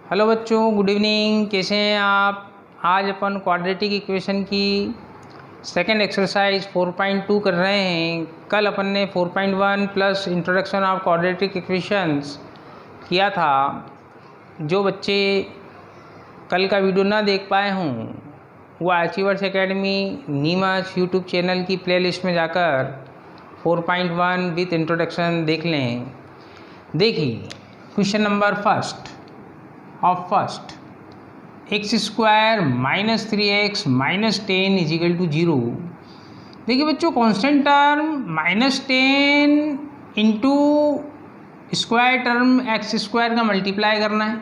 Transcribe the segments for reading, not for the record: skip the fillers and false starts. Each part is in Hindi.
हेलो बच्चों, गुड इवनिंग। कैसे हैं आप? आज अपन क्वाड्रेटिक इक्वेशन की सेकंड एक्सरसाइज 4.2 कर रहे हैं। कल अपन ने 4.1 plus introduction of quadratic equations किया था। जो बच्चे कल का वीडियो ना देख पाए हों वो achievers academy Neemuch YouTube channel की प्लेलिस्ट में जाकर 4.1 विथ इंट्रोडक्शन देख लें। देखिए, question number first X square minus 3x minus 10 is equal to 0। देखिए बच्चों, constant term -10 into square term x square का मल्टीप्लाई करना है।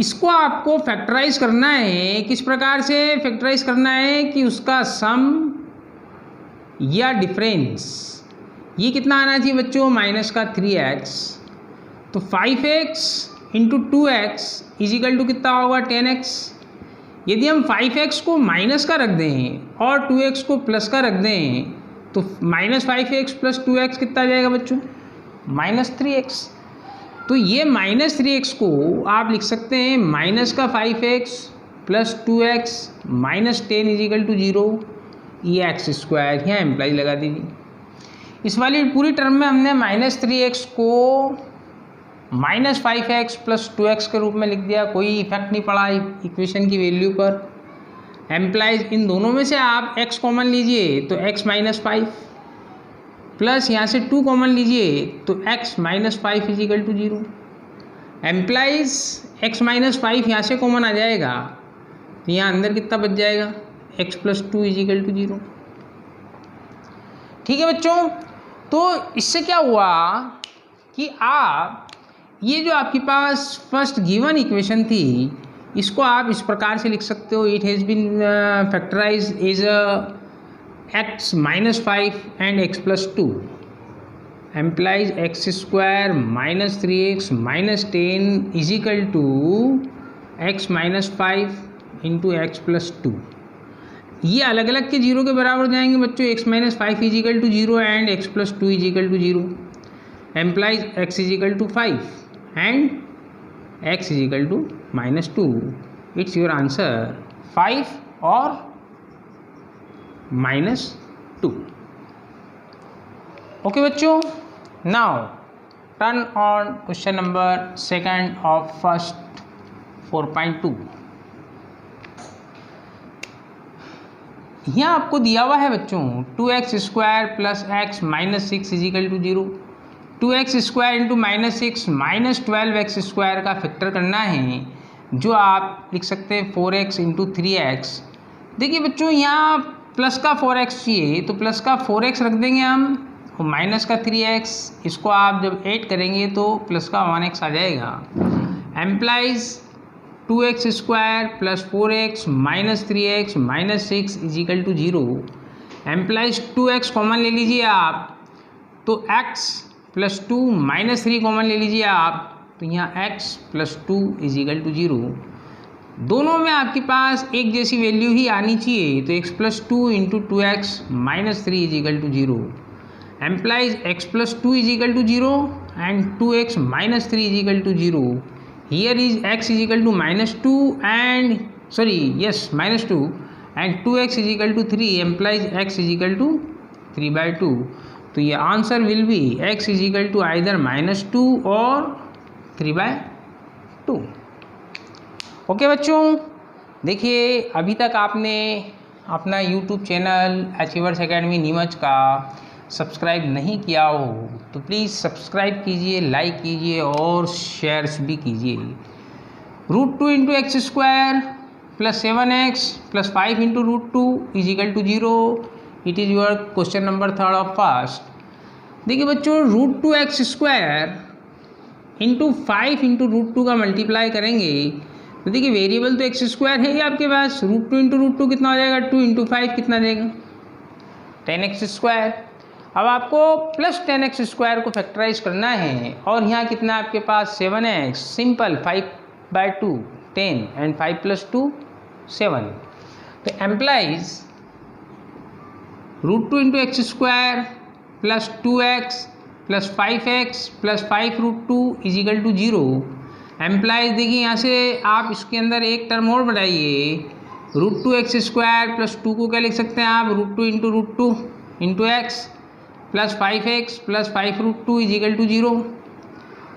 इसको आपको फैक्टराइज करना है। किस प्रकार से फैक्टराइज करना है कि उसका सम या डिफरेंस ये कितना आना चाहिए बच्चों, माइनस का 3x। तो 5x into 2x is equal to कितना होगा, 10x। यदि हम 5x को माइनस का रख दें और 2x को प्लस का रख दें तो -5x प्लस 2x कितना आ जाएगा बच्चों, -3x। तो ये -3x को आप लिख सकते हैं माइनस का 5x plus 2x minus 10 is equal to 0। ये एक्स स्क्वायर यहाँ एम्प्लाई लगा दीजिए। इस वाली पूरी टर्म में हमने -3x को -5x प्लस 2x के रूप में लिख दिया। कोई इफेक्ट नहीं पड़ा इक्वेशन की वैल्यू पर। एम्प्लाइज इन दोनों में से आप x कॉमन लीजिए तो x माइनस 5 प्लस यहाँ से 2 कॉमन लीजिए तो x minus 5 is equal to 0। Implies x minus 5 यहाँ से कॉमन आ जाएगा तो यहाँ अंदर कितना बच जाएगा, x plus 2 is equal to 0। ठीक है बच्चों, तो इससे क्या हुआ कि आप ये जो आपके पास फर्स्ट गिवन इक्वेशन थी इसको आप इस प्रकार से लिख सकते हो। It has been factorise as x minus 5 and x plus 2 implies x square minus 3x minus 10 is equal to x minus 5 into X plus 2। ये अलग अलग के 0 के बराबर जाएंगे बच्चों। x minus 5 is equal to 0 and x plus 2 is equal to 0। Implies x is equal to 5 and x is equal to -2. It's your answer 5 or -2. Okay बच्चों, now turn on question number second of first 4.2। यहाँ आपको दिया हुआ है बच्चों 2x square plus x minus 6 is equal to 0। 2x square into -6 minus 12x square का फैक्टर करना है, जो आप लिख सकते हैं 4x इंटू 3x। देखिए बच्चों, यहाँ प्लस का 4x चाहिए तो प्लस का 4x रख देंगे हम और माइनस का 3x। इसको आप जब ऐड करेंगे तो प्लस का 1x आ जाएगा। Implies 2x square plus 4x minus 3x minus 6 is equal to 0। Implies 2x common ले लीजिए आप तो x प्लस 2 माइनस 3 कॉमन ले लीजिए आप तो यहाँ x plus 2 is equal to 0। दोनों में आपके पास एक जैसी वैल्यू ही आनी चाहिए तो x plus 2 into 2x minus 3 is equal to 0। Implies x plus 2 is equal to 0 and 2x minus 3 is equal to 0। Here is x is equal to -2 and -2 and 2x is equal to 3। Implies x is equal to 3/2। तो ये answer will be x is equal to either -2 और 3/2। ओके बच्चों, देखिए अभी तक आपने अपना YouTube channel achievers academy Neemuch का सब्सक्राइब नहीं किया हो तो प्लीज़ सब्सक्राइब कीजिए, लाइक कीजिए और शेयर्स भी कीजिए। √2 into x square plus 7x plus 5 into √2 is equal to 0। It is your question number third of first. देखिए बच्चों, √2x स्क्वायर इंटू 5 इंटू √2 का मल्टीप्लाई करेंगे तो देखिए वेरिएबल तो एक्स स्क्वायर है ही आपके पास। √2 इंटू √2 कितना हो जाएगा, 2 इंटू 5 कितना देगा, 10x स्क्वायर। अब आपको प्लस 10x स्क्वायर को फैक्टराइज करना है और यहाँ कितना आपके पास 7x। Simple 5/2 10 and 5 plus 2 7। तो implies √2 into x square plus 2x plus 5x plus 5 √2 is equal to 0। Implies देखिए यहाँ से आप इसके अंदर एक टर्म और बढ़ाइए, √2x² प्लस 2 को क्या लिख सकते हैं आप, √2 into x plus 5x plus 5√2 = 0।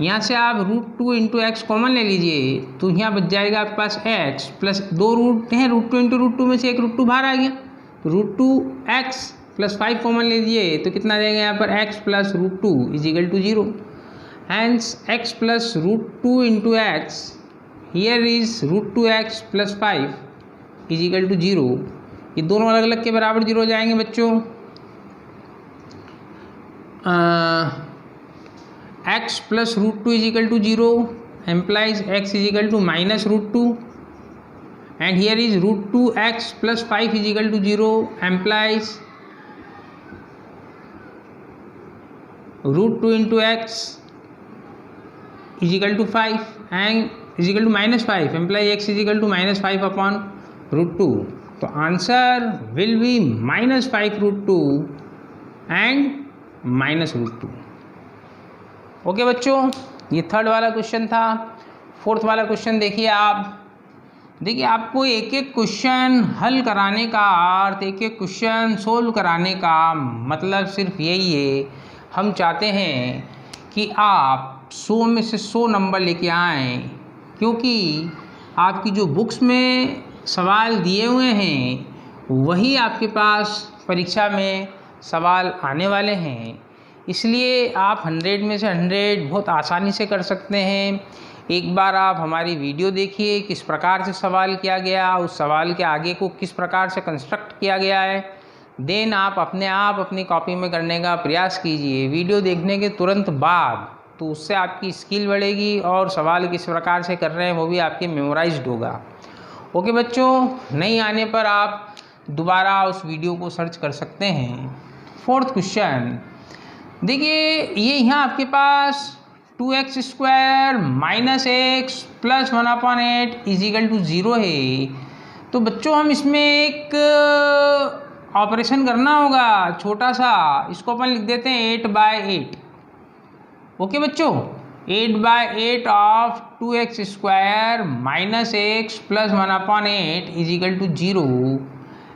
यहाँ से आप √2 इंटू एक्स कॉमन ले लीजिए तो यहाँ बच जाएगा आपके पास x प्लस 2 रूट हैं, √2 इंटू √2 में से एक √2 बाहर आ गया, तो √2x प्लस 5 कॉमन ले लीजिए तो कितना देगा यहाँ पर x plus √2 = 0। Hence x plus √2 into x here is √2x plus 5 = 0। ये दोनों अलग अलग के बराबर 0 हो जाएंगे बच्चों। x plus √2 = 0 implies x = minus √2 and here is √2x plus 5 = 0 implies √2 into x = 5 and = -5 implies x = -5 upon √2। तो answer will B -5√2 and -√2। Okay बच्चों, ये थर्ड वाला क्वेश्चन था। फोर्थ वाला क्वेश्चन देखिए आप। देखिए आपको एक एक क्वेश्चन हल कराने का अर्थ, एक एक क्वेश्चन सोल्व कराने का मतलब सिर्फ यही है, हम चाहते हैं कि आप 100 में से 100 नंबर लेके आएँ, क्योंकि आपकी जो बुक्स में सवाल दिए हुए हैं वही आपके पास परीक्षा में सवाल आने वाले हैं। इसलिए आप 100 में से 100 बहुत आसानी से कर सकते हैं। एक बार आप हमारी वीडियो देखिए, किस प्रकार से सवाल किया गया, उस सवाल के आगे को किस प्रकार से कंस्ट्रक्ट किया गया है, देन आप अपनी कॉपी में करने का प्रयास कीजिए वीडियो देखने के तुरंत बाद। तो उससे आपकी स्किल बढ़ेगी और सवाल किस प्रकार से कर रहे हैं वो भी आपके मेमोराइज्ड होगा। ओके बच्चों, नहीं आने पर आप दोबारा उस वीडियो को सर्च कर सकते हैं। फोर्थ क्वेश्चन देखिए, ये यहाँ आपके पास 2x² माइनस x प्लस 1/8 = 0 है। तो बच्चों हम इसमें एक ऑपरेशन करना होगा छोटा सा, इसको अपन लिख देते हैं 8/8। ओके बच्चों, 8/8 of 2x² minus x plus 1/8 = 0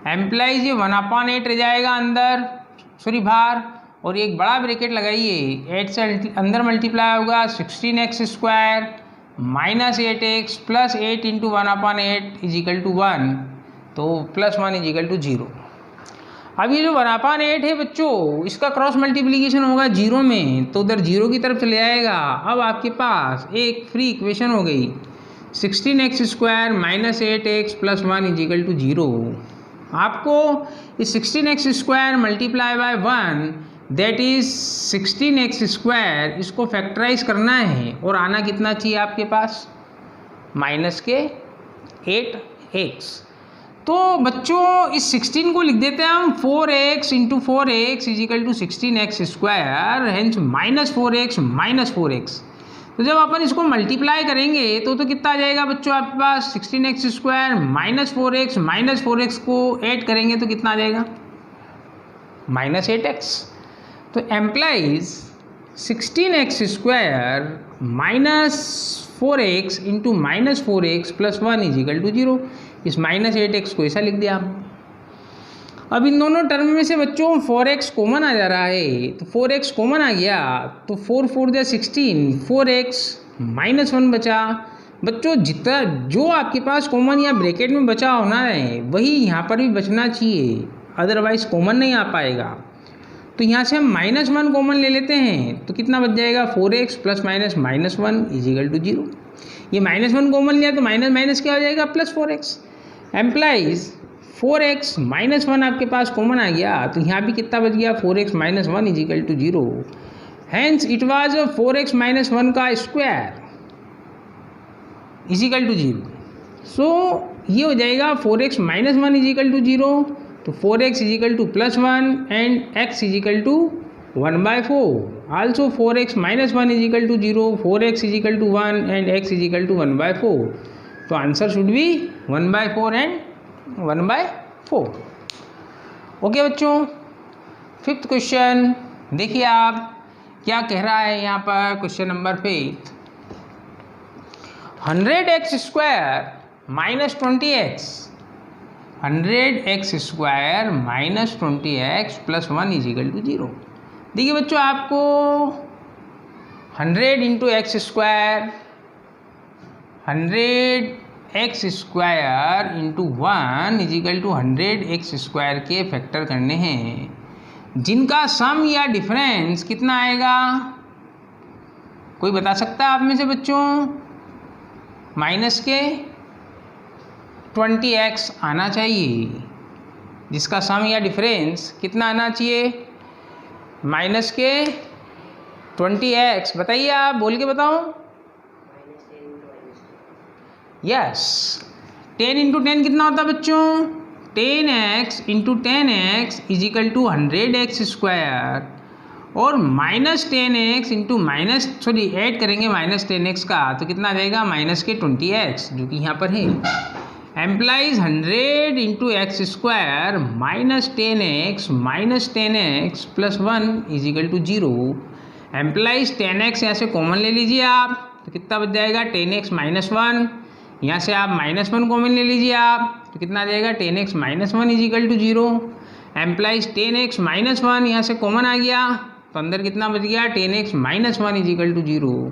implies ये 1/8 रह जाएगा अंदर, सॉरी बाहर, और एक बड़ा ब्रैकेट लगाइए, 8 से अंदर मल्टीप्लाई होगा 16x² minus 8x plus 8 into 1/8 = 1, तो प्लस 1 = 0। अब ये जो 1/8 है बच्चों, इसका क्रॉस मल्टीप्लिकेशन होगा 0 में, तो उधर 0 की तरफ चले आएगा। अब आपके पास एक फ्री इक्वेशन हो गई, 16x² माइनस 8x प्लस 1 = 0। आपको इस 16x² multiply by 1 that is 16x², इसको फैक्टराइज करना है और आना कितना चाहिए आपके पास, माइनस के 8x। तो बच्चों इस 16 को लिख देते हैं हम 4x into 4x = 16x², hence -4x minus 4x। तो जब अपन इसको मल्टीप्लाई करेंगे तो कितना आ जाएगा बच्चों आपके पास, 16x² माइनस 4x को ऐड करेंगे तो कितना आ जाएगा, -8x। तो employees 16x² minus 4x into -4x plus 1 = 0। इस -8x को ऐसा लिख दिया हम। अब इन दोनों टर्म में से बच्चों 4x कॉमन आ जा रहा है, तो 4x कॉमन आ गया तो 4 4 16, 4x माइनस 1 बचा। बच्चों जितना जो आपके पास कॉमन या ब्रैकेट में बचा होना है वही यहाँ पर भी बचना चाहिए, अदरवाइज कॉमन नहीं आ पाएगा। तो यहाँ से हम -1 कॉमन ले लेते हैं तो कितना बच जाएगा, 4x प्लस माइनस -1 = 0। ये -1 कॉमन लिया तो माइनस माइनस क्या हो जाएगा, plus 4x। Employees 4x minus 1 आपके पास कॉमन आ गया तो यहाँ भी कितना बच गया, 4x minus 1 = 0। Hence it was 4x minus 1 का स्क्वायर = 0। सो ये हो जाएगा 4x माइनस 1 = 0, तो 4x = +1 and x = 1/4। Also 4x minus 1 = 0, 4x = 1 and x = 1/4। तो answer should be 1/4 and 1/4। Okay बच्चों, फिफ्थ क्वेश्चन देखिए आप क्या कह रहा है यहाँ पर, question number 5। 100x² minus 20x, 100x² minus 20x plus 1 is equal to 0। देखिए बच्चों, आपको 100 into x square, 100x² into 1 is equal to 100x² के फैक्टर करने हैं, जिनका सम या डिफरेंस कितना आएगा? कोई बता सकता है आप में से बच्चों? माइनस के 20x आना चाहिए, जिसका सम या डिफरेंस कितना आना चाहिए? माइनस के 20x। बताइए, आप बोल के बताओ। यस, 10 इंटू 10 कितना होता है बच्चों? 10x into 10x is equal to 100x², और माइनस 10x इंटू ऐड करेंगे माइनस 10x का, तो कितना आ जाएगा? माइनस के 20x, जो कि यहाँ पर है। Implies 100 into x² minus 10x plus 1 is equal to 0। Implies 10x यहाँ से कॉमन ले लीजिए आप, तो कितना बच जाएगा? 10x minus 1। यहाँ से आप माइनस 1 कॉमन ले लीजिए आप, तो कितना आ जाएगा? 10x minus 1 is equal to 0। Implies 10x minus 1 यहाँ से कॉमन आ गया, तो अंदर कितना बच गया? 10x minus 1 is equal to 0।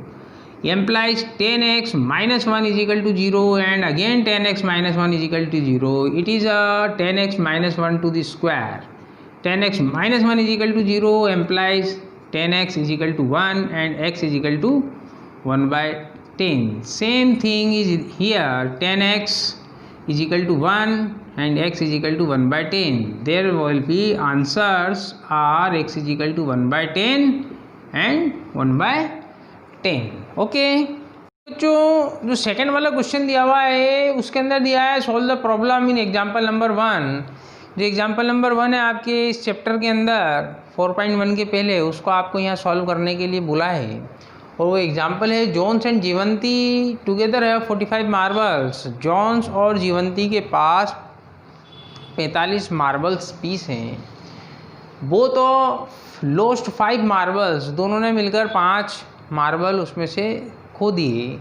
implies 10x minus 1 is equal to 0 and again 10x minus 1 is equal to 0. It is a 10x minus 1 to the square. 10x minus 1 is equal to 0 implies 10x is equal to 1 and x is equal to 1 by 10. Same thing is here, 10x is equal to 1 and x is equal to 1 by 10. There will be answers are x is equal to 1 by 10 and 1 by 10. Okay बच्चों, जो सेकंड वाला क्वेश्चन दिया हुआ है उसके अंदर दिया है solve the problem in example number 1। जो एग्जाम्पल नंबर 1 है आपके इस चैप्टर के अंदर 4.1 के पहले, उसको आपको यहाँ सॉल्व करने के लिए बोला है। और वो एग्जाम्पल है जॉन्स एंड जीवंती टुगेदर है 45 मार्बल्स। जॉन्स और जीवंती के पास 45 मार्बल्स पीस हैं। वो तो लोस्ट 5 मार्बल्स, दोनों ने मिलकर 5 मार्बल उसमें से खो दिए।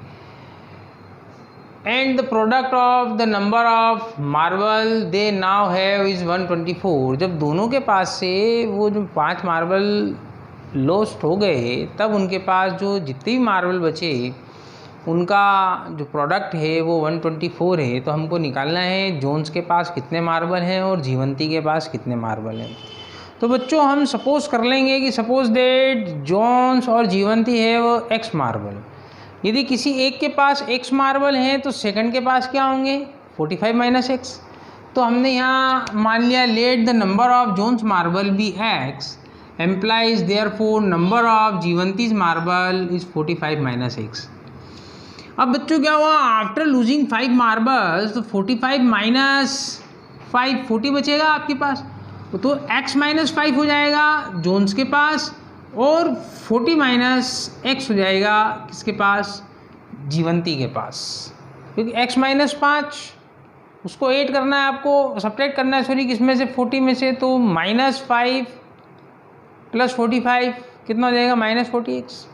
And the product of the number of marble they now have is 124। जब दोनों के पास से वो जो 5 मार्बल लॉस्ट हो गए, तब उनके पास जो जितने भी मार्बल बचे उनका जो प्रोडक्ट है वो 124 है। तो हमको निकालना है जॉन्स के पास कितने मार्बल हैं और जीवंती के पास कितने मार्बल हैं। तो बच्चों हम सपोज कर लेंगे कि सपोज दैट जॉन्स और जीवंती है वो x मार्बल। यदि किसी एक के पास x मार्बल हैं तो सेकंड के पास क्या होंगे? 45 माइनस x। तो हमने यहाँ मान लिया let the number of John's marble be x implies therefore number of Jivanti's marble is 45 minus x। अब बच्चों क्या हुआ? आफ्टर लूजिंग 5 मार्बल्स, तो 45 माइनस 5 40 बचेगा आपके पास, तो x माइनस 5 हो जाएगा जोन्स के पास, और 40 माइनस x हो जाएगा किसके पास? जीवंती के पास। क्योंकि x माइनस 5 उसको ऐड करना है, आपको सब्ट्रैक्ट करना है, सॉरी, किसमें से? 40 में से। तो माइनस 5 प्लस 45 कितना हो जाएगा? Minus 40x।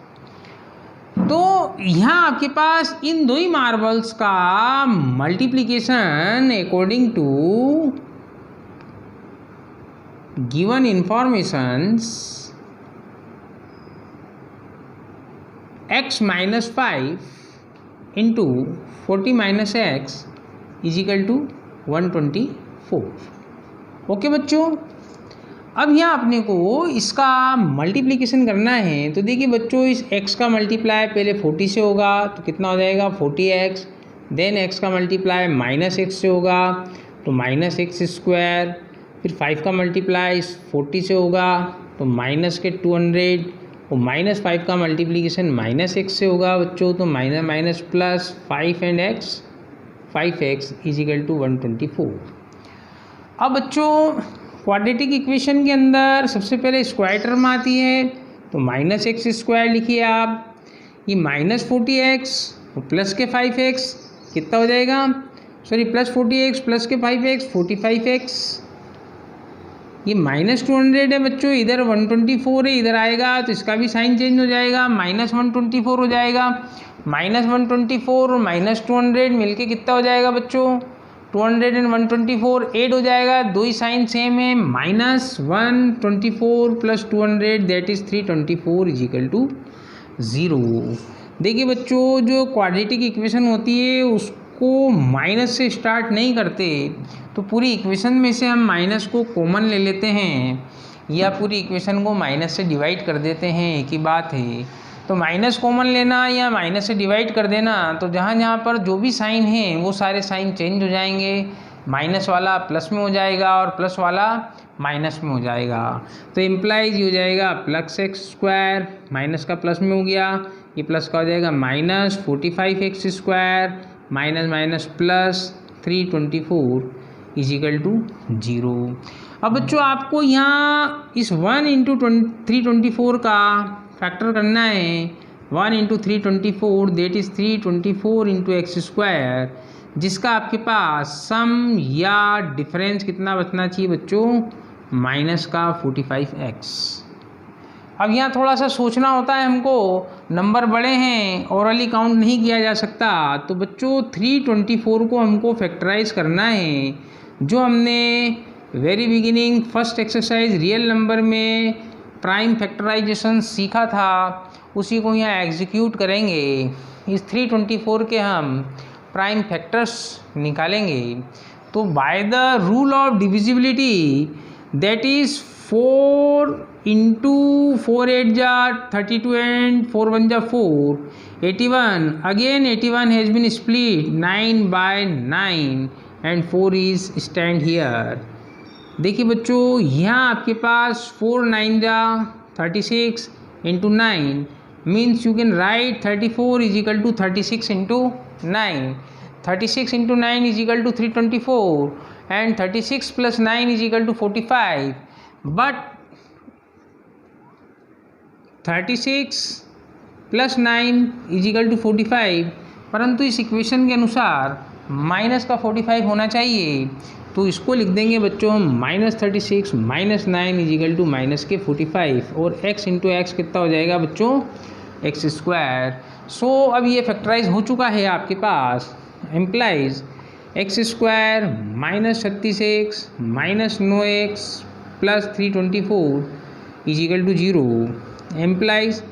तो यहाँ आपके पास इन दो ही मार्बल्स का multiplication according to given informations x minus 5 into 40 minus x is equal to 124। Okay बच्चों, अब यहाँ अपने को इसका मल्टीप्लिकेशन करना है। तो देखिए बच्चों, इस x का मल्टीप्लाई पहले 40 से होगा, तो कितना हो जाएगा? 40x। देन x का मल्टीप्लाई माइनस x से होगा, तो माइनस x²। फिर 5 का मल्टीप्लाई 40 से होगा, तो माइनस के 200, और माइनस 5 का मल्टीप्लिकेशन माइनस x से होगा बच्चों, तो minus minus plus 5 and x, 5x is equal to 124। अब बच्चों क्वाड्रेटिक इक्वेशन के अंदर सबसे पहले स्क्वायर टर्म आती है, तो माइनस x² लिखिए आप। ये माइनस 40x और प्लस के 5x कितना हो जाएगा? सॉरी, प्लस 40x प्लस के 5x 45x। ये -200 है बच्चों, इधर 124 है, इधर आएगा तो इसका भी साइन चेंज हो जाएगा, -124 हो जाएगा। -124 और -200 मिलके कितना हो जाएगा बच्चों? 200 एंड 124 8 हो जाएगा। दो ही साइन सेम है। -124 + 200 दैट इज 324 = 0। देखिए बच्चों, जो क्वाड्रेटिक इक्वेशन होती है उसको माइनस से स्टार्ट नहीं करते, तो पूरी इक्वेशन में से हम माइनस को कॉमन ले लेते हैं या पूरी इक्वेशन को माइनस से डिवाइड कर देते हैं, एक ही बात है। तो माइनस कॉमन लेना या माइनस से डिवाइड कर देना, तो जहाँ जहाँ पर जो भी साइन है वो सारे साइन चेंज हो जाएंगे। माइनस वाला प्लस में हो जाएगा और प्लस वाला माइनस में हो जाएगा। तो इम्प्लाइज हो जाएगा +x², माइनस का प्लस में हो गया, ये प्लस का हो जाएगा -45x² माइनस प्लस 324 = 0। अब बच्चों आपको यहाँ इस 1 × 324 का फैक्टर करना है। 1 × 324 दैट इज 324 × x², जिसका आपके पास सम या डिफरेंस कितना बचना चाहिए बच्चों? -45x। अब यहाँ थोड़ा सा सोचना होता है हमको, नंबर बड़े हैं, ओरली काउंट नहीं किया जा सकता। तो बच्चों 324 को हमको फैक्टराइज करना है। जो हमने very beginning first exercise real number में प्राइम फैक्टराइजेशन सीखा था, उसी को यहाँ एग्जीक्यूट करेंगे। इस 324 के हम प्राइम फैक्टर्स निकालेंगे। तो by the rule of divisibility that is 4 × 4 8 = 32 and 4 1 = 4 81। Again 81 has been split 9/9 and 4 is stand here। देखिए बच्चों, यहाँ आपके पास 4 9 = 36 × 9 means you can write 34 = 36 × 9। 36 × 9 = 324 and 36 + 9 = 45। But 36 + 9 = 45, परंतु इस इक्वेशन के अनुसार माइनस का 45 होना चाहिए। तो इसको लिख देंगे बच्चों हम -36 - 9 = -45 और x × x कितना हो जाएगा बच्चों? x²। सो अब ये फैक्टराइज हो चुका है आपके पास। Employees x² -36 - 9x + 324 = 0। Employees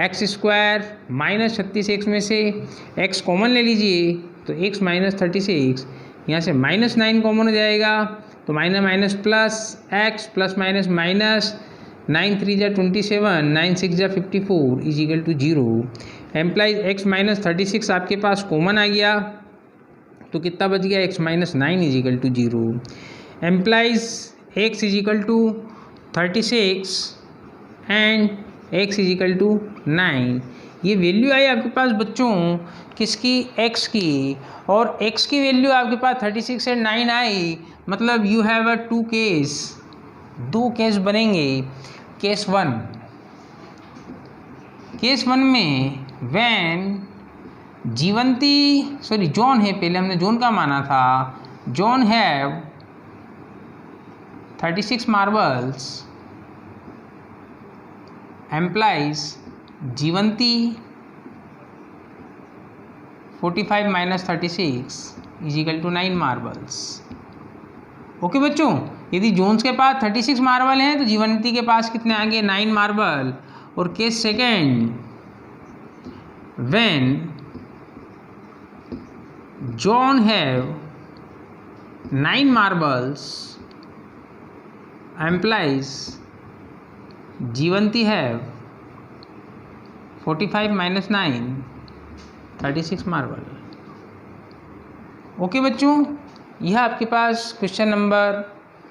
x² -36 में से x कॉमन ले लीजिए, तो x -36, यहाँ से -9 कॉमन हो जाएगा, तो minus plus x + minus 9 3 = 27 9 6 = 54 = 0। Implies x -36 आपके पास कॉमन आ गया, तो कितना बच गया? x - 9 = 0। Implies x = 36 and x = 9। ये वैल्यू आई आपके पास बच्चों किसकी? x की। और x की वैल्यू आपके पास 36 एंड 9 आई, मतलब you have a 2 case, 2 case बनेंगे। केस 1 में व्हेन जॉन है, पहले हमने जॉन का माना था, John have 36 marbles, implies Jivanti 45 - 36 = 9 marbles. Okay बच्चों, यदि जोन्स के पास 36 मार्बल हैं तो जीवंती के पास कितने आ गए? 9 मार्बल। और case second, when John have 9 marbles, implies Jivanti have 45 - 9 36 marble. Okay बच्चों, यह आपके पास क्वेश्चन नंबर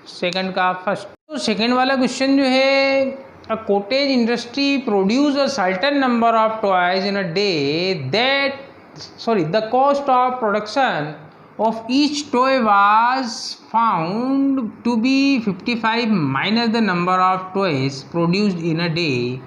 2 का फर्स्ट। तो सेकेंड वाला क्वेश्चन जो है, a cottage industry produce a certain number of toys in a day the cost of production of each toy was found to be 55 minus the number of toys produced in a day.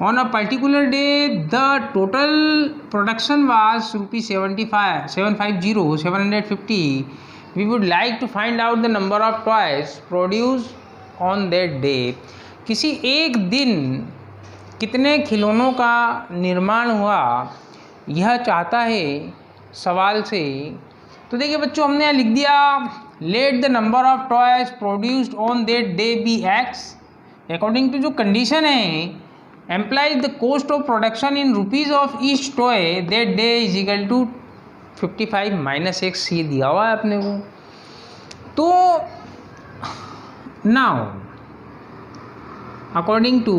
On a particular day, the total production was rupees 750. We would like to find out the number of toys produced on that day, किसी एक दिन कितने खिलौनों का निर्माण हुआ, यह चाहता है सवाल से। तो देखिए बच्चों, हमने यहाँ लिख दिया let the number of toys produced on that day be x. According to जो कंडीशन है, implies the cost of production in rupees of each toy that day is equal to 55 minus x, ये दिया हुआ है अपने को। तो now according to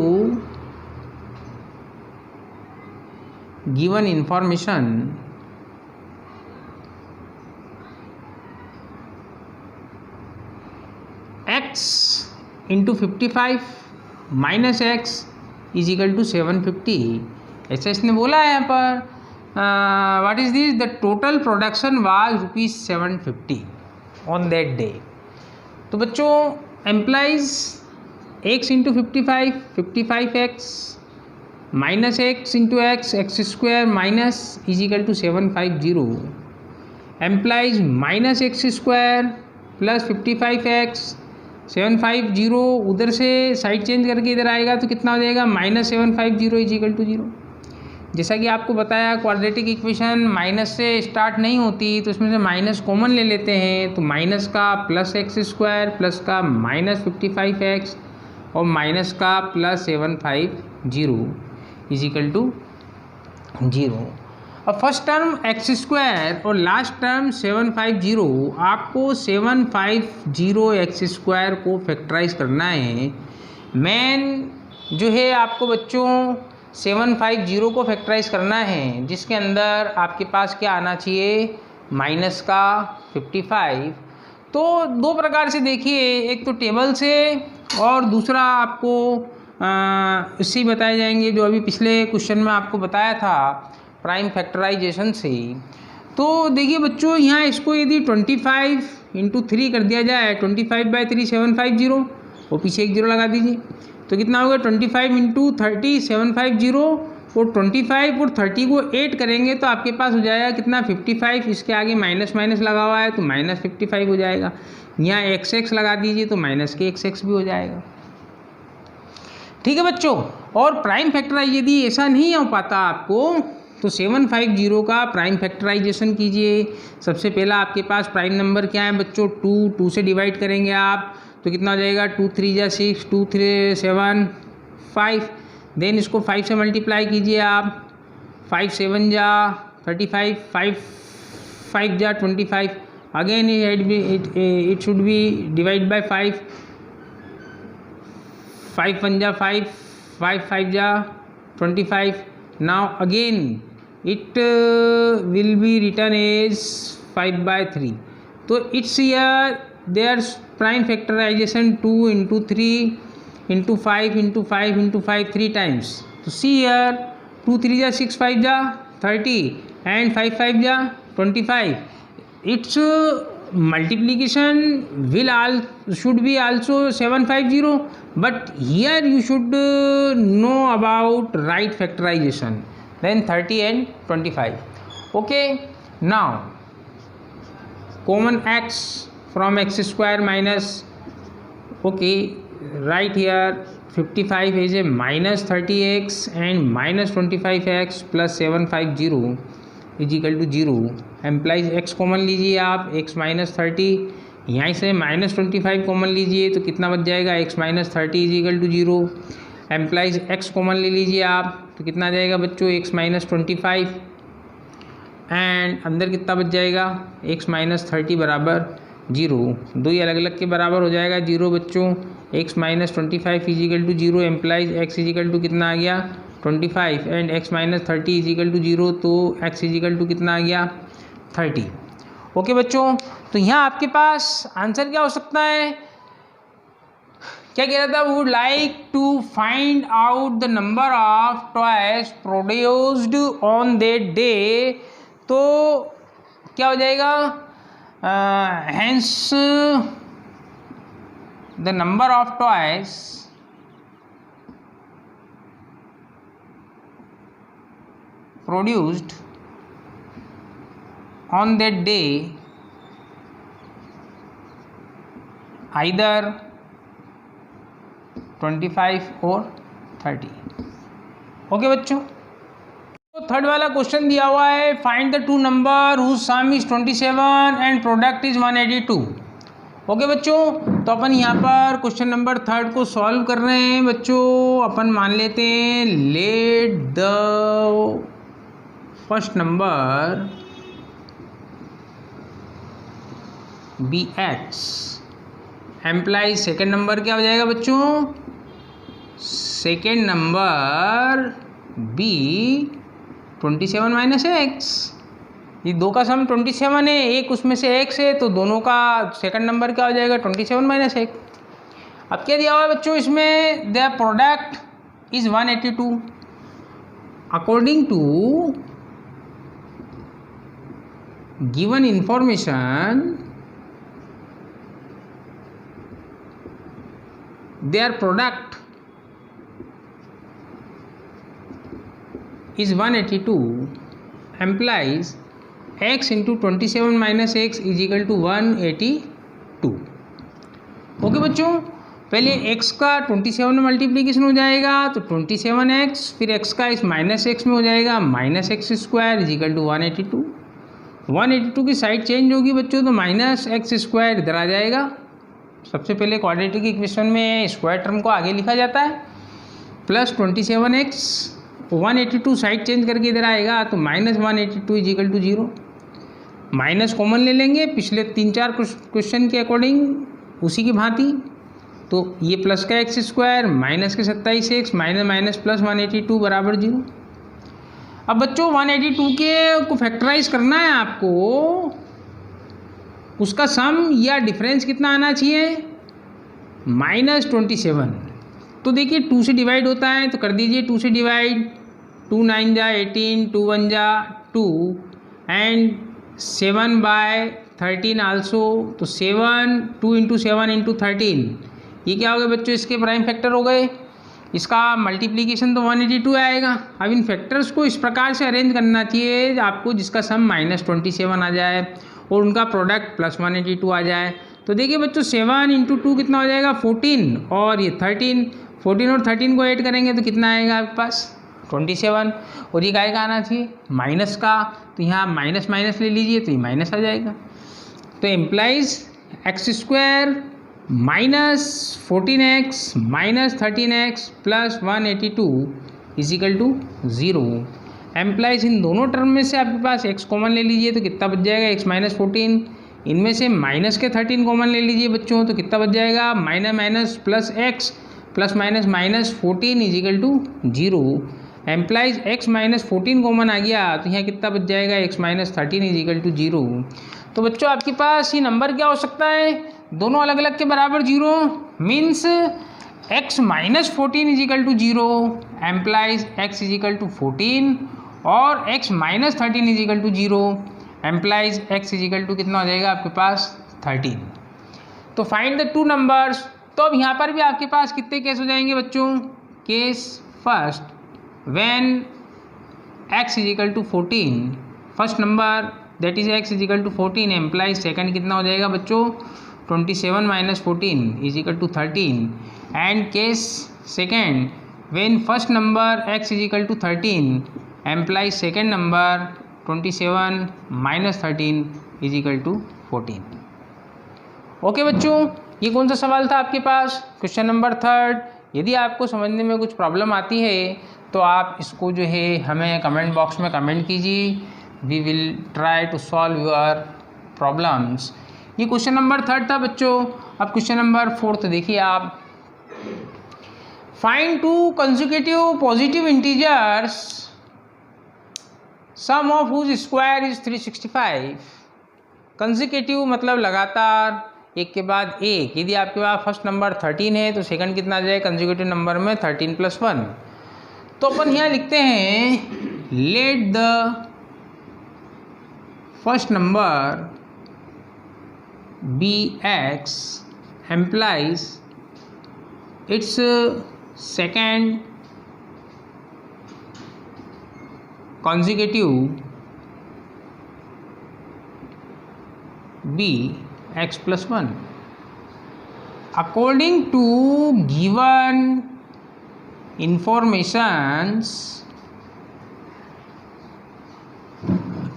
given information, x into 55 minus x is equal to 750, ऐसा इसने बोला है यहाँ पर। What is this, the total production was ₹750 on that day. तो बच्चों implies x into 55x minus x into x square minus is equal to 750, implies minus x square plus 55x 750, उधर से साइड चेंज करके इधर आएगा तो कितना हो जाएगा, माइनस 750 इज इक्वल टू 0। जैसा कि आपको बताया क्वाड्रेटिक इक्वेशन माइनस से स्टार्ट नहीं होती, तो इसमें से माइनस कॉमन ले लेते हैं। तो माइनस का प्लस एक्स स्क्वायर प्लस का माइनस 55x और माइनस का प्लस 750 इज इक्वल टू 0। और फर्स्ट टर्म एक्स स्क्वायर और लास्ट टर्म 750, आपको 750 एक्स स्क्वायर को फैक्टराइज करना है। मेन जो है आपको बच्चों 750 को फैक्टराइज करना है, जिसके अंदर आपके पास क्या आना चाहिए, माइनस का 55। तो दो प्रकार से देखिए, एक तो टेबल से और दूसरा आपको इससे बताए जाएंगे जो अभी पिछले क्वेश्चन में आपको बताया था प्राइम फैक्टराइजेशन से। तो देखिए बच्चों, यहाँ इसको यदि 25 इंटू 3 कर दिया जाए, 25/3 750, और पीछे एक 0 लगा दीजिए, तो कितना होगा 25 इंटू 30 750, और 25 और 30 को 8 करेंगे तो आपके पास हो जाएगा कितना, 55। इसके आगे माइनस माइनस लगा हुआ है तो माइनस 55 हो जाएगा। यहाँ XX लगा दीजिए तो माइनस के XX भी हो जाएगा। ठीक है बच्चों, और प्राइम फैक्टराइज यदि ऐसा नहीं हो पाता आपको, तो 750 का प्राइम फैक्टराइजेशन कीजिए। सबसे पहला आपके पास प्राइम नंबर क्या है बच्चों, 2 से डिवाइड करेंगे आप तो कितना हो जाएगा, 2 3 जा 6, 2 3 7 5। देन इसको 5 से मल्टीप्लाई कीजिए आप, 5 7 जा 35, 5 5 जा 25। Again it should be divide by 5, 5 1 जा 5, 5 5 जा 25। Now again it will be written as 5/3. तो it's here there's prime factorization 2 into 3 into 5 into 5 into 5 3 times. तो see here 2 3 जा 6, 5 जा 30 and 5 5 जा 25. Its multiplication should be also 750, but here you should know about right factorization, then 30 and 25. Okay, now common x from x square minus, okay, right here 55 is a minus 30x and minus 25x plus 750 is equal to 0। Implies x common लीजिए आप, x माइनस 30, यहाँ से माइनस 25 कॉमन लीजिए तो कितना बच जाएगा, x minus 30 is equal to 0। Implies x common ले लीजिए आप तो कितना जाएगा बच्चों, x माइनस 25 एंड अंदर कितना बच जाएगा, x माइनस 30 बराबर 0। दो ही अलग अलग के बराबर हो जाएगा 0 बच्चों। x minus 25 is equal to 0, implies x is equal to कितना आ गया 25 and x minus 30 is equal to 0, तो x इज इक्वल टू कितना आ गया 30। ओके बच्चों, तो यहाँ आपके पास आंसर क्या हो सकता है, क्या कह रहा था, would like to find out the number of toys produced on that day. तो क्या हो जाएगा, hence the number of toys produced on that day either 25 और 30। ओके बच्चों, तो थर्ड वाला क्वेश्चन दिया हुआ है, find the two number whose sum is 27 and product is 182। Okay बच्चों, तो अपन यहाँ पर क्वेश्चन नंबर थर्ड को सॉल्व कर रहे हैं बच्चों। अपन मान लेते हैं let the first number be x implies second number क्या हो जाएगा बच्चों, second number be 27 minus x. ये दो का सम 27 है, एक उसमें से एक्स है, तो दोनों का सेकंड नंबर क्या हो जाएगा 27 माइनस एक। अब क्या दिया हुआ है बच्चों इसमें, the product is 182 according to given information their product is 182 implies x into 27 minus x is equal to 182। Okay बच्चों, पहले x का 27 में मल्टीप्लीकेशन हो जाएगा तो 27x, फिर x का इस माइनस एक्स में हो जाएगा minus x square is equal to 182। 182 की साइड चेंज होगी बच्चों तो माइनस एक्स स्क्वायर इधर आ जाएगा। सबसे पहले क्वाड्रेटिक इक्वेशन में स्क्वायर टर्म को आगे लिखा जाता है, प्लस 27x 182 साइड चेंज करके इधर आएगा तो minus 182 is equal to 0। Minus common ले लेंगे पिछले 3-4 क्वेश्चन के अकॉर्डिंग उसी की भांति, तो ये प्लस का एक्स स्क्वायर माइनस के 27x माइनस माइनस प्लस 182 बराबर 0। अब बच्चों 182 के को फैक्टराइज करना है आपको, उसका सम या डिफरेंस कितना आना चाहिए, -27। तो देखिए 2 से डिवाइड होता है तो कर दीजिए 2 से डिवाइड, 2 9 जा 18, 2 1 जा 2 एंड 7 बाय 13 आल्सो, तो 7 2 इंटू 7 इंटू 13, ये क्या हो गया बच्चों, इसके प्राइम फैक्टर हो गए। इसका मल्टीप्लीकेशन तो 182 आएगा। अब इन फैक्टर्स को इस प्रकार से अरेंज करना चाहिए आपको जिसका सम -27 आ जाए और उनका प्रोडक्ट प्लस 182 आ जाए। तो देखिए बच्चों 7 इंटू 2 कितना हो जाएगा 14, और ये 13, 14 और 13 को ऐड करेंगे तो कितना आएगा आपके पास 27, और ये काय का आना चाहिए माइनस का, तो यहाँ माइनस माइनस ले लीजिए तो ये माइनस आ जाएगा। तो implies x square minus 14x minus 13x plus 182 is equal to 0। Implies इन दोनों टर्म में से आपके पास x कॉमन ले लीजिए तो कितना बच जाएगा x माइनस 14, इनमें से माइनस के 13 कॉमन ले लीजिए बच्चों तो कितना बच जाएगा minus minus plus x plus minus minus 14 is equal to 0। Implies x minus 14 common आ गया तो यहाँ कितना बच जाएगा x minus 13 is equal to 0। तो बच्चों आपके पास ये नंबर क्या हो सकता है, दोनों अलग अलग के बराबर 0 means x minus 14 is equal to 0 implies x is equal to 14 और x minus 13 is equal to 0 implies x is equal to कितना हो जाएगा आपके पास 13। तो फाइंड द टू नंबर्स, तो अब यहाँ पर भी आपके पास कितने केस हो जाएंगे बच्चों, case first when x is equal to 14, first number that is x is equal to 14 implies second कितना हो जाएगा बच्चों 27 minus 14 is equal to 13, and case second when first number x is equal to 13 implies second number 27 minus 13 is equal to 14। Okay बच्चों, ये कौन सा सवाल था आपके पास, क्वेश्चन नंबर थर्ड। यदि आपको समझने में कुछ प्रॉब्लम आती है तो आप इसको जो है हमें कमेंट बॉक्स में कमेंट कीजिए, we will try to solve your problems. ये क्वेश्चन नंबर थर्ड था बच्चों। अब क्वेश्चन नंबर फोर्थ देखिए आप, find two consecutive positive integers sum of whose square is 365। Consecutive मतलब लगातार, एक के बाद एक। यदि आपके पास फर्स्ट नंबर 13 है तो सेकंड कितना आ जाए कंसेक्यूटिव नंबर में 13 + 1। तो अपन यहाँ लिखते हैं let the first number be x implies its second consecutive b x + 1। according to given informations,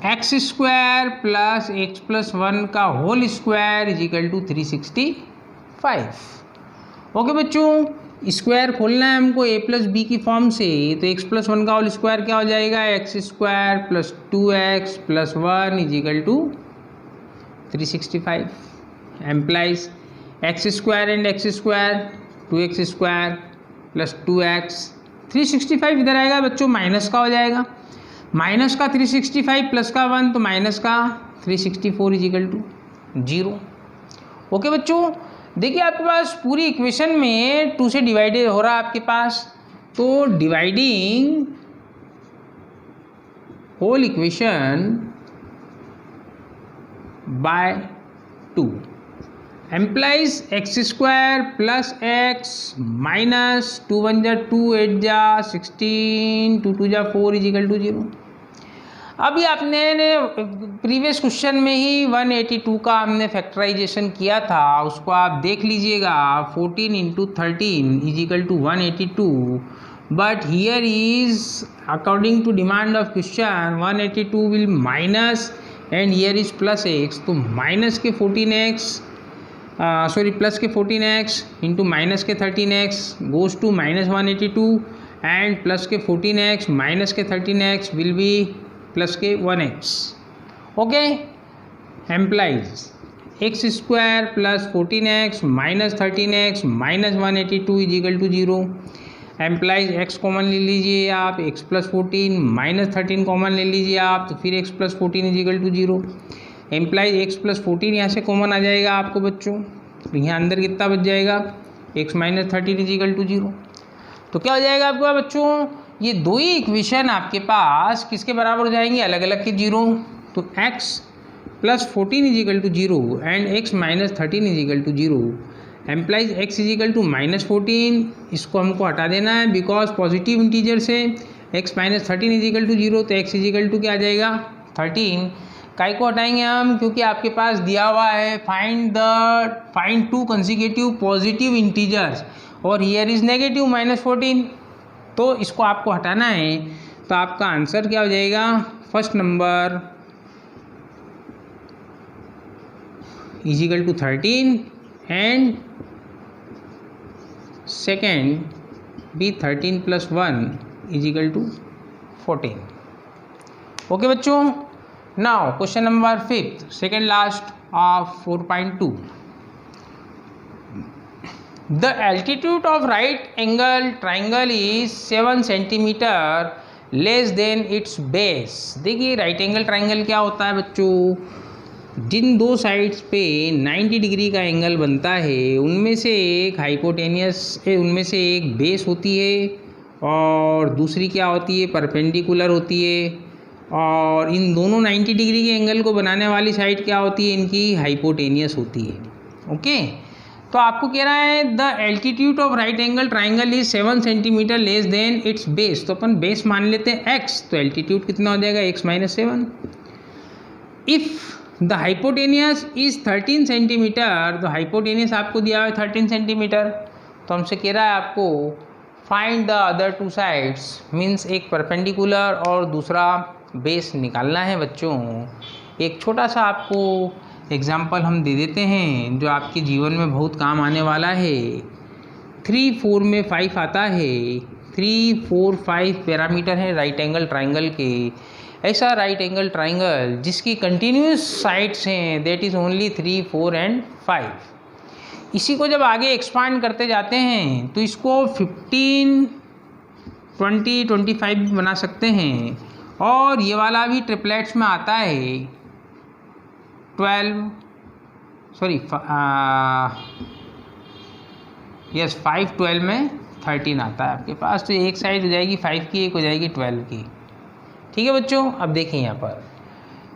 x square plus x plus 1 का whole square is equal to 365। Okay बच्चों, स्क्वायर खोलना है हमको a प्लस बी की फॉर्म से, तो x प्लस 1 का होल स्क्वायर क्या हो जाएगा, x square plus 2x plus 1 is equal to 365। Implies x square and x square 2x square plus 2x, 365 इधर आएगा बच्चों, माइनस का हो जाएगा, माइनस का 365 प्लस का 1 तो माइनस का 364 इज इक्वल टू 0। ओके बच्चों, देखिए आपके पास पूरी इक्वेशन में 2 से डिवाइडेड हो रहा है आपके पास, तो dividing whole equation by 2 implies x square plus x minus 2 1 जा 2 8 जा 16 2 2 जा 4 इज इक्वल टू 0। अभी आपने प्रीवियस क्वेश्चन में ही 182 का हमने फैक्टराइजेशन किया था, उसको आप देख लीजिएगा। 14 into 13 is equal to 182, but here is according to demand of question 182 will minus and here is plus x, तो माइनस के 14x प्लस के 14x इंटू माइनस के 13x goes to minus 182 and plus के 14x माइनस के 13x विल बी प्लस के 1x। Okay, implies x square plus 14x minus 13x minus 182 is equal to 0। Implies x common ले लीजिए आप, x प्लस 14 माइनस 13 कॉमन ले लीजिए आप, तो फिर x plus 14 is equal to 0। Implies x plus 14 यहाँ से कॉमन आ जाएगा आपको बच्चों, तो यहाँ अंदर कितना बच जाएगा, x minus 13 is equal to 0। तो क्या हो जाएगा आपका बच्चों, ये दो ही इक्वेशन आपके पास किसके बराबर हो जाएंगे, अलग अलग के 0। तो x plus 14 is equal to 0 and x minus 13 is equal to 0। Implies x is equal to minus 14, इसको हमको हटा देना है बिकॉज पॉजिटिव इंटीजर से x minus 13 is equal to 0, तो x इज इक्वल टू क्या आ जाएगा 13। काय को हटाएंगे हम, क्योंकि आपके पास दिया हुआ है फाइंड 2 कंसेक्यूटिव पॉजिटिव इंटीजर्स और हियर इज नेगेटिव माइनस 14, तो इसको आपको हटाना है। तो आपका आंसर क्या हो जाएगा, first number is equal to 13 and second भी 13 plus 1 is equal to 14। Okay बच्चों, now question number 5th, second last of 4.2। The altitude of right angle triangle is 7 centimetre less than its base. देखिए राइट एंगल ट्राइंगल क्या होता है बच्चों, जिन दो साइड्स पे 90 डिग्री का एंगल बनता है उनमें से एक हाइपोटेनियस, उनमें से एक बेस होती है और दूसरी क्या होती है, परपेंडिकुलर होती है, और इन दोनों 90 डिग्री के एंगल को बनाने वाली साइड क्या होती है, इनकी हाइपोटेनियस होती है। ओके, तो आपको कह रहा है the altitude of right angle triangle is 7 centimetre less than its base, तो अपन बेस मान लेते हैं x, तो एल्टीट्यूड कितना हो जाएगा x minus 7। If the hypotenuse is 13 centimetre, तो हाइपोटेनियस आपको दिया है 13 सेंटीमीटर, तो हमसे कह रहा है आपको find the other 2 sides, means एक परपेंडिकुलर और दूसरा बेस निकालना है बच्चों। एक छोटा सा आपको एग्जाम्पल हम दे देते हैं जो आपके जीवन में बहुत काम आने वाला है। 3 4 में 5 आता है, 3 4 5 पैरामीटर है राइट एंगल ट्राइंगल के। ऐसा राइट एंगल ट्राइंगल जिसकी कंटिन्यूस साइड्स हैं दैट इज़ ओनली 3 4 एंड 5। इसी को जब आगे एक्सपांड करते जाते हैं तो इसको 15 20 25 भी बना सकते हैं, और ये वाला भी ट्रिपलेट्स में आता है 5 12 में 13 आता है आपके पास, तो एक साइड हो जाएगी 5 की, एक हो जाएगी 12 की। ठीक है बच्चों, अब देखिए यहाँ पर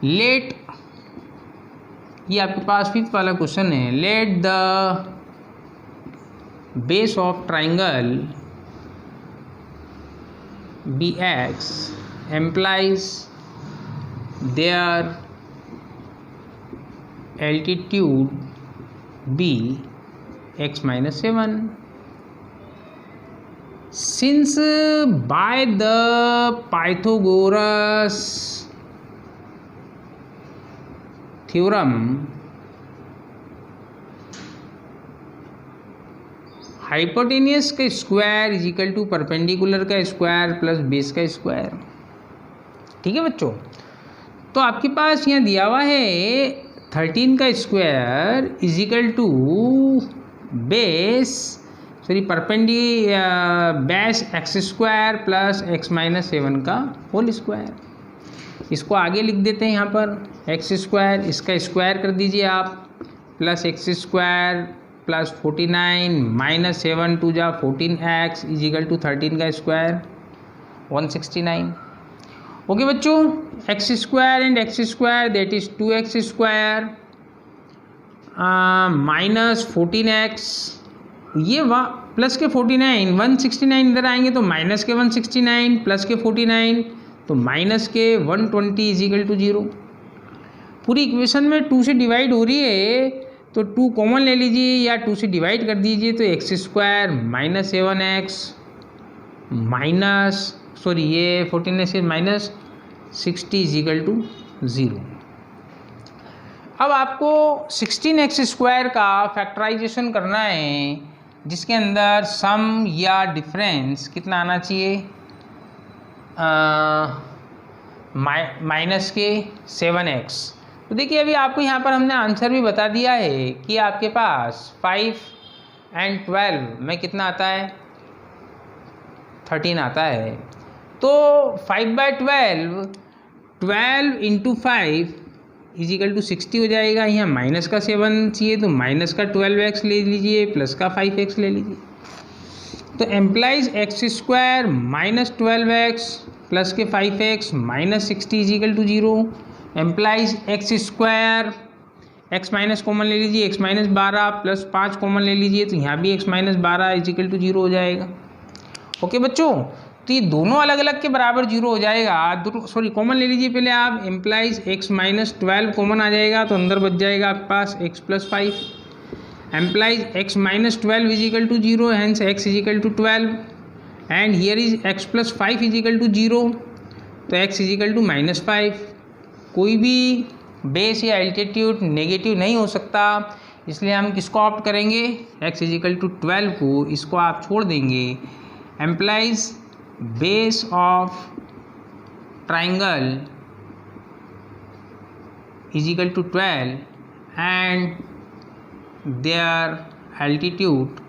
लेट, ये आपके पास 5th वाला क्वेश्चन है, let the base of triangle be x implies their altitude be x minus 7. Since by the Pythagoras theorem hypotenuse का square is equal to perpendicular का स्क्वायर प्लस बेस का स्क्वायर। ठीक है बच्चों, तो आपके पास यहाँ दिया हुआ है 13 का square is equal to base base x square plus x minus 7 का होल स्क्वायर। इसको आगे लिख देते हैं यहाँ पर एक्स स्क्वायर, इसका स्क्वायर कर दीजिए आप, plus x square plus 49 minus 7 two जा 14x इज इक्वल टू 13 का स्क्वायर 169। ओके बच्चों, x square and x square that is 2x square minus 14x, ये प्लस के 49 169 इधर आएंगे तो माइनस के 169 प्लस के 49 तो माइनस के 120 इज इक्वल टू 0। पूरी इक्वेशन में 2 से डिवाइड हो रही है तो 2 कॉमन ले लीजिए या 2 से डिवाइड कर दीजिए तो x square minus 7x minus ये 14x minus 60 is equal to 0। अब आपको 16x स्क्वायर का फैक्टराइजेशन करना है जिसके अंदर सम या डिफरेंस कितना आना चाहिए, माइनस के 7x। तो देखिए अभी आपको यहाँ पर हमने आंसर भी बता दिया है कि आपके पास 5 एंड 12 में कितना आता है, 13 आता है। तो 5/12 12 इंटू 5 इज इक्वल टू 60 हो जाएगा। यहाँ माइनस का 7 चाहिए तो माइनस का 12x ले लीजिए प्लस का 5x ले लीजिए। तो implies x square minus 12x plus के 5x minus 60 is equal to 0 implies x square, x minus common ले लीजिए, एक्स माइनस 12 प्लस 5 कॉमन ले लीजिए तो यहाँ भी x minus 12 is equal to 0 हो जाएगा। ओके बच्चों, तो ये दोनों अलग अलग के बराबर 0 हो जाएगा। कॉमन ले लीजिए पहले आप, एम्प्लाइज एक्स माइनस 12 कॉमन आ जाएगा तो अंदर बच जाएगा आपके पास X plus 5। Implies X minus 12 is equal to 0 hence X is equal to 12 and here is X plus 5 is equal to 0 तो X is equal to minus 5। कोई भी बेस या एल्टीट्यूड नेगेटिव नहीं हो सकता, इसलिए हम किसको ऑप्ट करेंगे, x इज इक्वल टू 12 को, इसको आप छोड़ देंगे। Implies base of triangle is equal to 12 and their altitude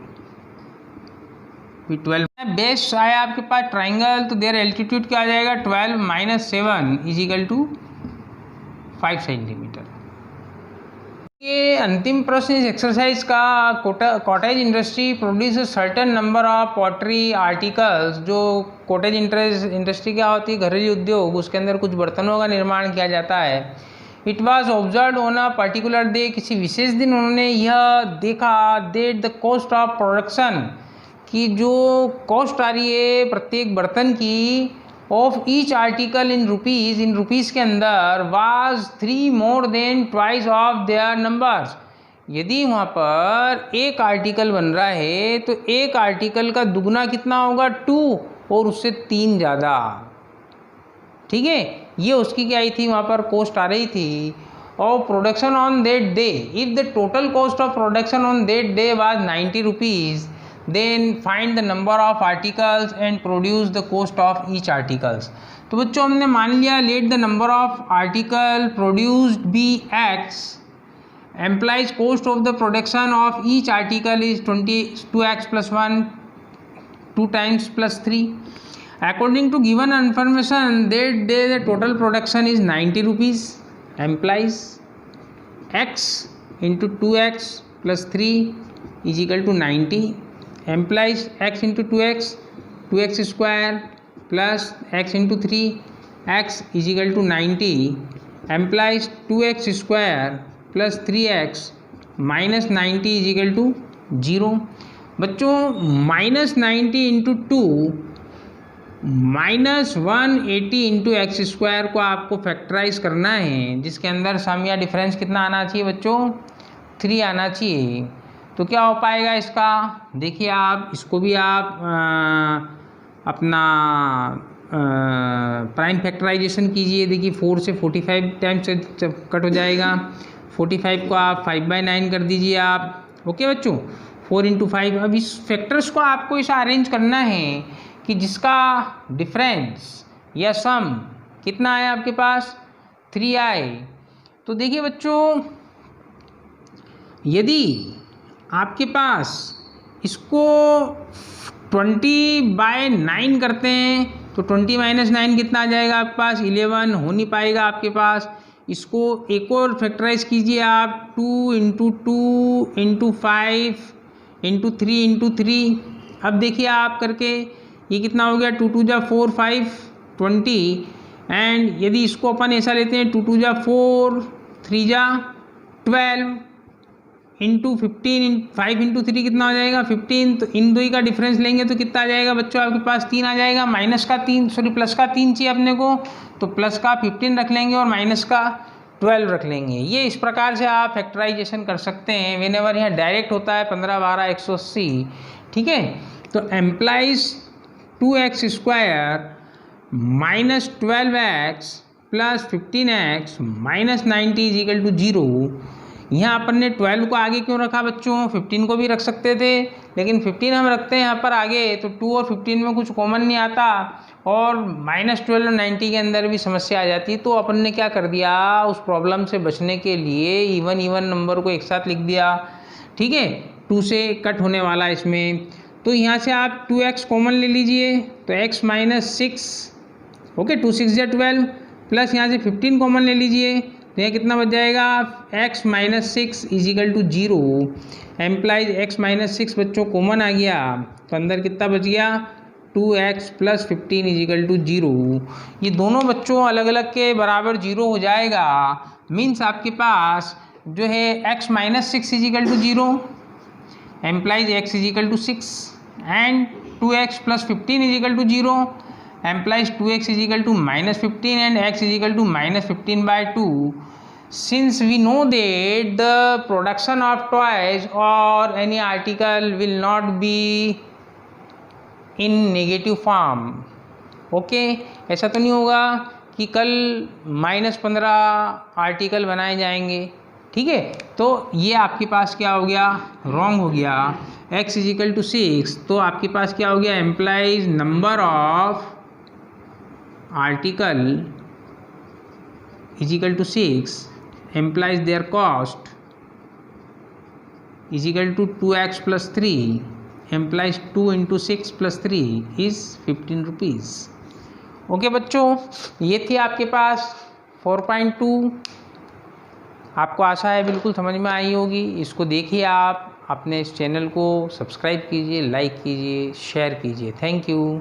भी 12। बेस आया आपके पास ट्राइंगल तो देयर एल्टीट्यूड क्या आ जाएगा, 12 minus 7 is equal to 5 centimetre. ये अंतिम प्रश्न इस एक्सरसाइज का, cottage industry produce certain number of pottery articles. जो कॉटेज इंडस्ट्री क्या होती है, घरेलू उद्योग, उसके अंदर कुछ बर्तनों का निर्माण किया जाता है। It was observe on a particular day, किसी विशेष दिन उन्होंने यह देखा that the cost of production, कि जो कॉस्ट आ रही है प्रत्येक बर्तन की, of each article in rupees के अंदर was 3 more than twice of their numbers. यदि वहाँ पर एक आर्टिकल बन रहा है तो एक आर्टिकल का दुगना कितना होगा, 2 और उससे 3 ज़्यादा। ठीक है, ये उसकी क्या आई थी, वहाँ पर कॉस्ट आ रही थी। और production on that day, if the total cost of production on that day was 90 rupees, then find the number of articles and produce the cost of each articles। तो बच्चों हमने मान लिया let the number of article produced be x, implies cost of the production of each article is 22x plus 1, 2 times plus 3। according to given information that day the total production is 90 rupees, implies x into 2x plus 3 is equal to 90, implies x into 2x square plus x into 3 x is equal to 90, implies 2x square plus 3x minus 90 is equal to 0। बच्चों minus 90 into 2 minus 180 into x square को आपको फैक्टराइज करना है, जिसके अंदर सम या डिफरेंस कितना आना चाहिए बच्चों, 3 आना चाहिए। तो क्या हो पाएगा इसका, देखिए आप इसको भी आप अपना प्राइम फैक्टराइजेशन कीजिए। देखिए 4 से 45 टाइम्स कट हो जाएगा, 45 को आप 5/9 कर दीजिए आप। ओके बच्चों, 4 × 5। अब इस फैक्टर्स को आपको ऐसा अरेंज करना है कि जिसका डिफरेंस या सम कितना आए आपके पास, 3 आए। तो देखिए बच्चों, यदि आपके पास इसको 20/9 करते हैं तो 20 - 9 कितना आ जाएगा आपके पास, 11 हो नहीं पाएगा आपके पास। इसको एक और फैक्टराइज कीजिए आप, 2 × 2 × 5 × 3 × 3। अब देखिए आप करके ये कितना हो गया, 2 × 2 = 4, 5 20। एंड यदि इसको अपन ऐसा लेते हैं, 2 × 2 = 4, 3 × 12 × 15 5 × 3 कितना हो जाएगा, 15। तो इन दो का डिफरेंस लेंगे तो कितना आ जाएगा बच्चों, आपके पास 3 आ जाएगा। माइनस का 3, सॉरी प्लस का 3 चाहिए अपने को, तो प्लस का 15 रख लेंगे और माइनस का 12 रख लेंगे। ये इस प्रकार से आप फैक्टराइजेशन कर सकते हैं। व्हेनेवर यहाँ डायरेक्ट होता है 15 12 180, ठीक है। तो एम्प्लाइज 2x² - 12x + 15x - 90 = 0। यहाँ अपन ने 12 को आगे क्यों रखा बच्चों, 15 को भी रख सकते थे, लेकिन 15 हम रखते हैं यहाँ पर आगे, तो 2 और 15 में कुछ कॉमन नहीं आता, और -12 और 90 के अंदर भी समस्या आ जाती है। तो अपन ने क्या कर दिया, उस प्रॉब्लम से बचने के लिए इवन नंबर को एक साथ लिख दिया, ठीक है। 2 से कट होने वाला इसमें, तो यहाँ से आप 2x कॉमन ले लीजिए, तो x - 6, ओके, 2 × 6 = 12, प्लस यहाँ से 15 कॉमन ले लीजिए, तो यहाँ कितना बच जाएगा, x - 6 = 0। एम्प्लाइज x - 6 बच्चों कॉमन आ गया, तो अंदर कितना बच गया, 2x + 15 = 0। ये दोनों बच्चों अलग अलग के बराबर 0 हो जाएगा। मीन्स आपके पास जो है x - 6 = 0, implies x = 6 and 2x + 15 = 0, implies 2x = -15 and x = -15/2. Since we know that the production of toys or any article will not be in negative form. Okay, ऐसा तो नहीं होगा कि कल -15 आर्टिकल बनाए जाएंगे, ठीक है। तो ये आपके पास क्या हो गया, रॉन्ग हो गया। x = 6, तो आपके पास क्या हो गया, implies number of article = 6, implies their cost = 2x + 3, implies 2 × 6 + 3 is 15 rupees। Okay बच्चों, ये थी आपके पास 4.2। आपको आशा है बिल्कुल समझ में आई होगी। इसको देखिए, आप अपने इस चैनल को सब्सक्राइब कीजिए, लाइक कीजिए, शेयर कीजिए। Thank you.